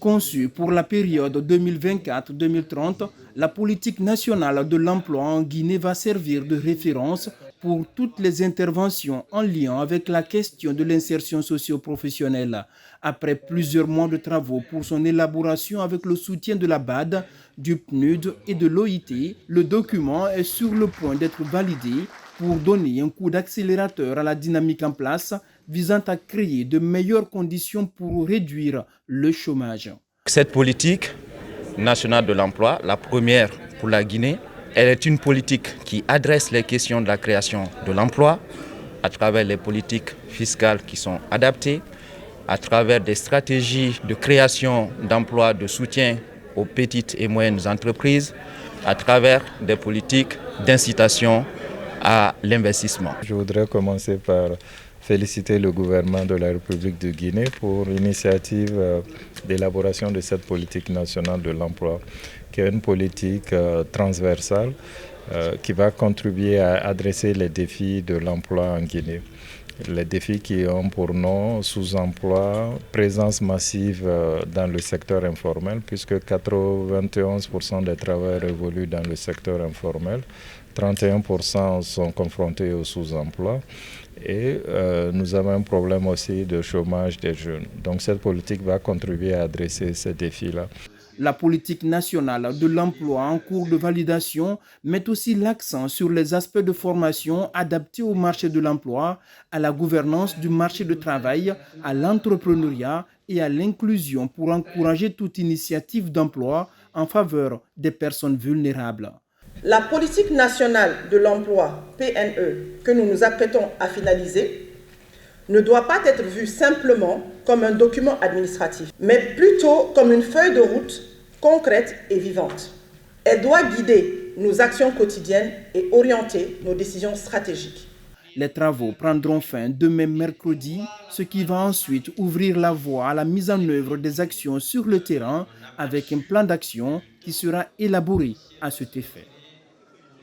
Conçue pour la période 2024-2030, la politique nationale de l'emploi en Guinée va servir de référence pour toutes les interventions en lien avec la question de l'insertion socio-professionnelle. Après plusieurs mois de travaux pour son élaboration avec le soutien de la BAD, du PNUD et de l'OIT, le document est sur le point d'être validé pour donner un coup d'accélérateur à la dynamique en place visant à créer de meilleures conditions pour réduire le chômage. Cette politique nationale de l'emploi, la première pour la Guinée, elle est une politique qui adresse les questions de la création de l'emploi à travers les politiques fiscales qui sont adaptées, à travers des stratégies de création d'emplois, de soutien aux petites et moyennes entreprises, à travers des politiques d'incitation à l'investissement. Je voudrais commencer par féliciter le gouvernement de la République de Guinée pour l'initiative d'élaboration de cette politique nationale de l'emploi, qui est une politique transversale qui va contribuer à adresser les défis de l'emploi en Guinée. Les défis qui ont pour nom sous-emploi, présence massive dans le secteur informel, puisque 91% des travailleurs évoluent dans le secteur informel, 31% sont confrontés au sous-emploi et nous avons un problème aussi de chômage des jeunes. Donc cette politique va contribuer à adresser ces défis-là. La politique nationale de l'emploi en cours de validation met aussi l'accent sur les aspects de formation adaptés au marché de l'emploi, à la gouvernance du marché du travail, à l'entrepreneuriat et à l'inclusion pour encourager toute initiative d'emploi en faveur des personnes vulnérables. La politique nationale de l'emploi, PNE, que nous nous apprêtons à finaliser, ne doit pas être vue simplement comme un document administratif, mais plutôt comme une feuille de route concrète et vivante. Elle doit guider nos actions quotidiennes et orienter nos décisions stratégiques. Les travaux prendront fin demain mercredi, ce qui va ensuite ouvrir la voie à la mise en œuvre des actions sur le terrain avec un plan d'action qui sera élaboré à cet effet.